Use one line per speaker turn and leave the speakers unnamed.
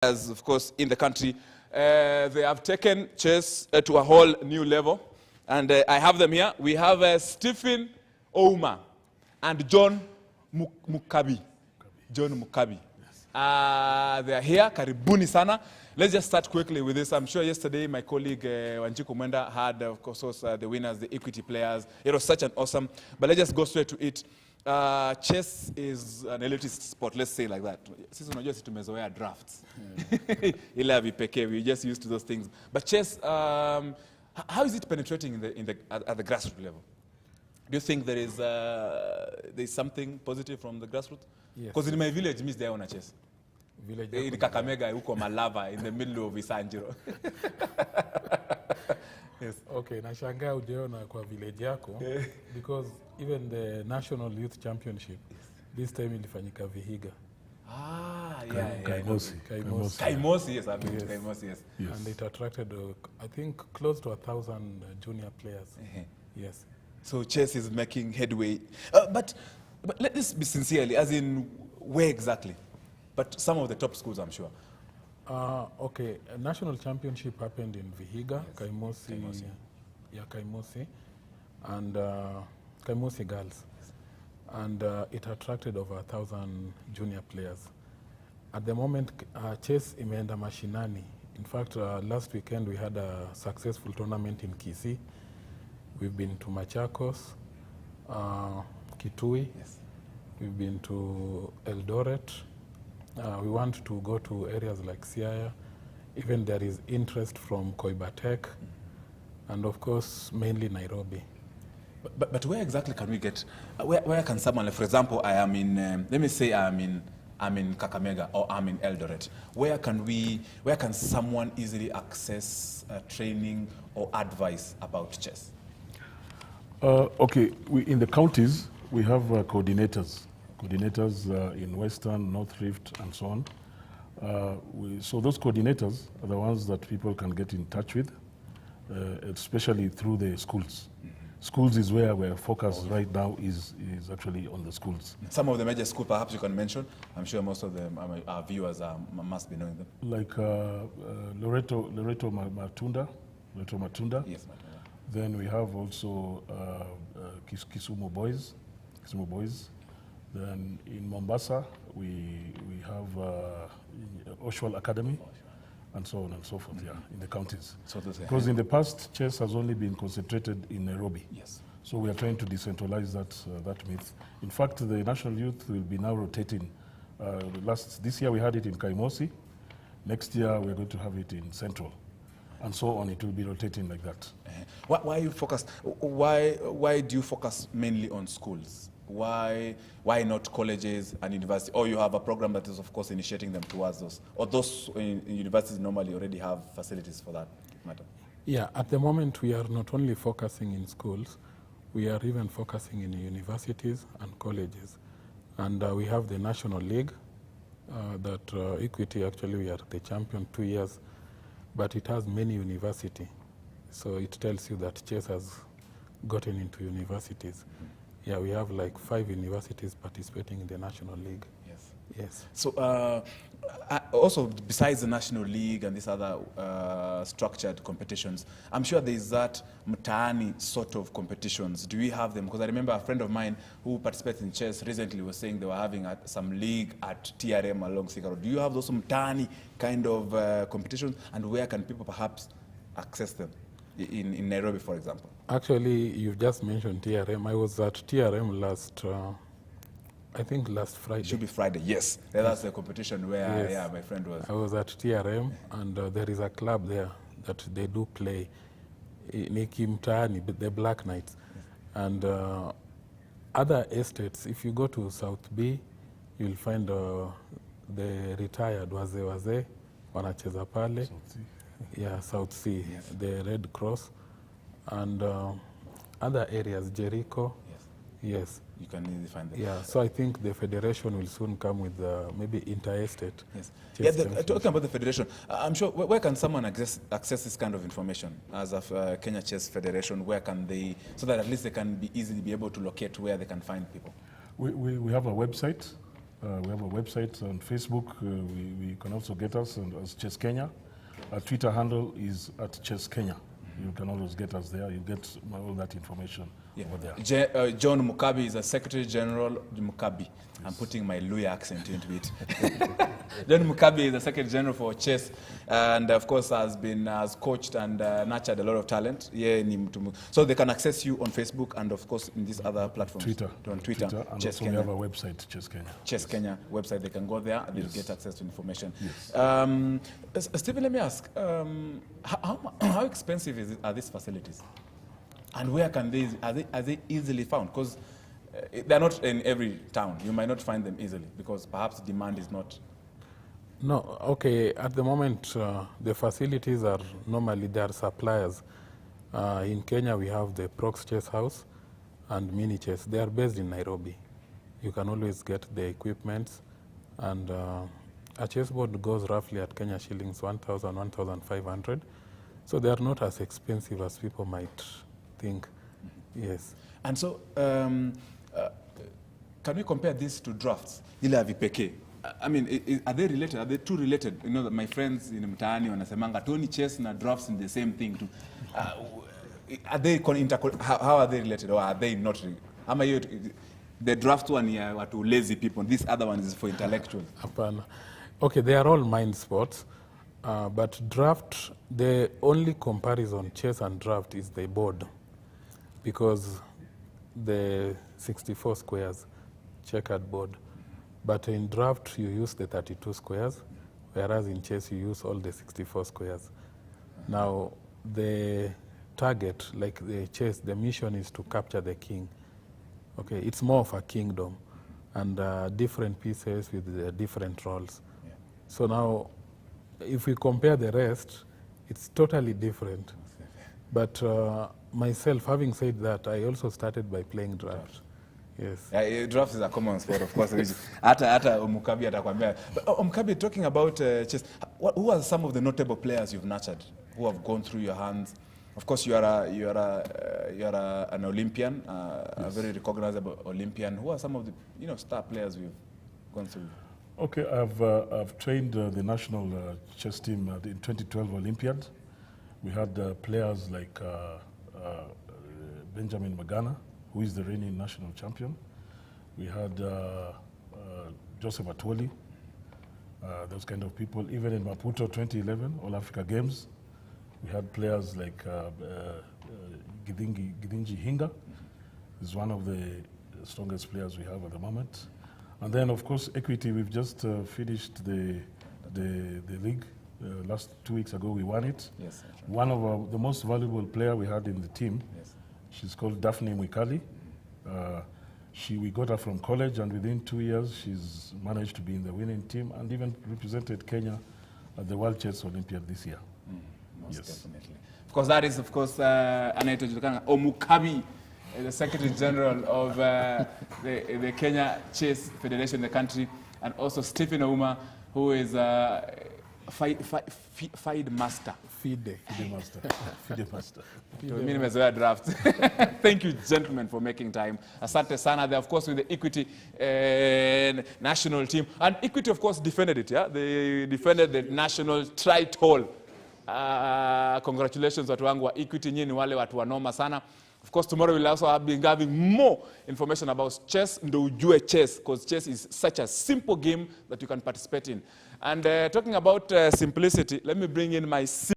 As of course in the country, they have taken chess to a whole new level, and I have them here. We have Stephen Ouma and John Mukabi. John Mukabi. They are here. Karibuni sana. Let's just start quickly with this. I'm sure yesterday my colleague Wanjiku Mwenda had, of course, the winners, the equity players. It was such an awesome. But let's just go straight to it. Chess is an elitist sport, let's say like that. Sisi unajua sisi tumezoea drafts. Ila vipekee, we're just used to those things. But chess, how is it penetrating at the grassroots level? Do you think there is something positive from the grassroots? Yes. Because in my village, miss there on a chess. Village in Kakamega, huko Malava, in the middle of Isanjiro. Yes. Okay,
nashangaa ujeona kwa village yako because even the National Youth Championship this time ilifanyika Vihiga.
Kaimosi, yes, I mean Kaimosi, yes.
And it attracted I think close to 1,000 junior players. Yes.
So chess is making headway. But let this be sincerely, as in where exactly? But some of the top schools, I'm sure.
Okay, a national championship happened in Vihiga, yes. Kaimosi. Yeah, Kaimosi, and Kaimosi girls, yes. And it attracted over 1,000 junior players. At the moment, chess imeenda mashinani. In fact, last weekend we had a successful tournament in Kisii. We've been to Machakos, Kitui. Yes. We've been to Eldoret. We want to go to areas like Siaya. Even there is interest from Koibatek, and of course, mainly Nairobi.
But where exactly can we get? Where can someone, like, for example, I am in. Let me say I'm in Kakamega or I'm in Eldoret. Where can someone easily access training or advice about chess?
Okay, in the counties we have coordinators. Coordinators in Western, North Rift, and so on. So those coordinators are the ones that people can get in touch with, especially through the schools. Mm-hmm. Schools is where our focus right now is actually on the schools.
Some of the major schools perhaps you can mention. I'm sure most of them, our viewers must be knowing them.
Like Loreto Matunda.
Yes, Matunda.
Then we have also Kisumu Boys. Then in Mombasa, we have Oshwal Academy, and so on and so forth, in the counties. So because in the past, chess has only been concentrated in Nairobi.
Yes. So
we are trying to decentralize that myth. In fact, the national youth will be now rotating. This year we had it in Kaimosi. Next year we're going to have it in Central. And so on, it will be rotating like that.
Why you focus? Why do you focus mainly on schools? Why not colleges and universities? Or you have a program that is, of course, initiating them towards those? Or those in universities normally already have facilities for that matter?
Yeah, at the moment we are not only focusing in schools, we are even focusing in universities and colleges. And we have the National League that Equity, actually we are the champion 2 years, but it has many universities. So it tells you that chess has gotten into universities. Mm-hmm. Yeah, we have like 5 universities participating in the National League.
Yes.
Yes.
So also, besides the National League and these other structured competitions, I'm sure there is that mtaani sort of competitions. Do we have them? Because I remember a friend of mine who participates in chess recently was saying they were having some league at TRM along Sikaro. Do you have those mtaani kind of competitions? And where can people perhaps access them? In Nairobi, for example?
Actually, you've just mentioned TRM. I was at TRM I think last Friday.
It should be Friday, yes. That's the competition where my friend was.
I was at TRM, and there is a club there that they do play, Niki Mtaani, the Black Knights. Yes. And other estates, if you go to South B, you'll find the retired wazee wanacheza pale. Yeah, South Sea, yes. The Red Cross, and other areas, Jericho.
Yes.
Yes.
You can easily find them.
Yeah, so I think the federation will soon come with maybe inter-estate.
Yes. Yeah, talking about the federation, I'm sure, where can someone access this kind of information as of Kenya Chess Federation? Where can they, so that at least they can easily be able to locate where they can find people?
We have a website. We have a website on Facebook. We can also get us as Chess Kenya. Our Twitter handle is @Chess Kenya. You can always get us there. You get all that information over there.
John Mukabi is a Secretary General. Mukabi. Yes. I'm putting my Luya accent into it. John Mukabi is the Secretary General for chess, and of course has coached and nurtured a lot of talent. So they can access you on Facebook and of course in these other platforms.
Twitter.
On Twitter.
And
Chess
also
Kenya.
we have a website, Chess Kenya.
Chess Kenya website. They can go there and they'll get access to information.
Yes.
Stephen, let me ask, how expensive are these facilities? And where can are they easily found? Because they're not in every town. You might not find them easily because perhaps demand is not.
No, okay. At the moment, the facilities are normally there are suppliers. In Kenya, we have the Prox Chess House and Mini Chess. They are based in Nairobi. You can always get the equipment, and a chessboard goes roughly at Kenya shillings 1,000, 1,500. So they are not as expensive as people might think. Yes.
And so, can we compare this to drafts? Ile vipekee. I mean, are they related? Are they two related? You know, that my friends in mtaani wanasemanga Tony chess na drafts in the same thing too. Are they how are they related, or are they not? The draft one here are to lazy people. This other one is for intellectuals.
Okay, they are all mind sports, but draft, the only comparison chess and draft is the board, because the 64 squares checkered board. But in draft, you use the 32 squares, whereas in chess, you use all the 64 squares. Now, the target, like the chess, the mission is to capture the king. Okay, it's more of a kingdom, and different pieces with different roles. Yeah. So now, if we compare the rest, it's totally different. But myself, having said that, I also started by playing draft. Yes.
Draft is a common sport, of course. Hata Mukabi atakwambia. Mukabi, talking about chess, who are some of the notable players you've nurtured who have gone through your hands? Of course, you are an Olympian, a very recognizable Olympian. Who are some of the star players we've gone through?
Okay, I've trained the national chess team in 2012 Olympiad. We had players like Benjamin Magana, who is the reigning national champion. We had Joseph Atwoli, those kind of people. Even in Maputo 2011, All Africa Games, we had players like Gidinji Hinga, is one of the strongest players we have at the moment. And then, of course, Equity, we've just finished the league. Last 2 weeks ago, we won it.
Yes, right.
One of the most valuable player we had in the team, yes. She's called Daphne Mwikali. We got her from college, and within 2 years, she's managed to be in the winning team and even represented Kenya at the World Chess Olympiad this year.
Most definitely. Of course, that is, of course, anaitwa Mukabi, the Secretary General of the Kenya Chess Federation in the country, and also Stephen Ouma, who is FIDE master.
FIDE
master.
Mimi nimezoea draft. Thank you, gentlemen, for making time. Asante sana. They, of course, with the Equity national team. And Equity, of course, defended it, yeah? They defended the national title. Congratulations, watu wangu wa Equity. Nyinyi wale watu wanoma sana. Of course, tomorrow we'll also be having more information about chess, ndo ujue chess, because chess is such a simple game that you can participate in. And talking about simplicity, let me bring in my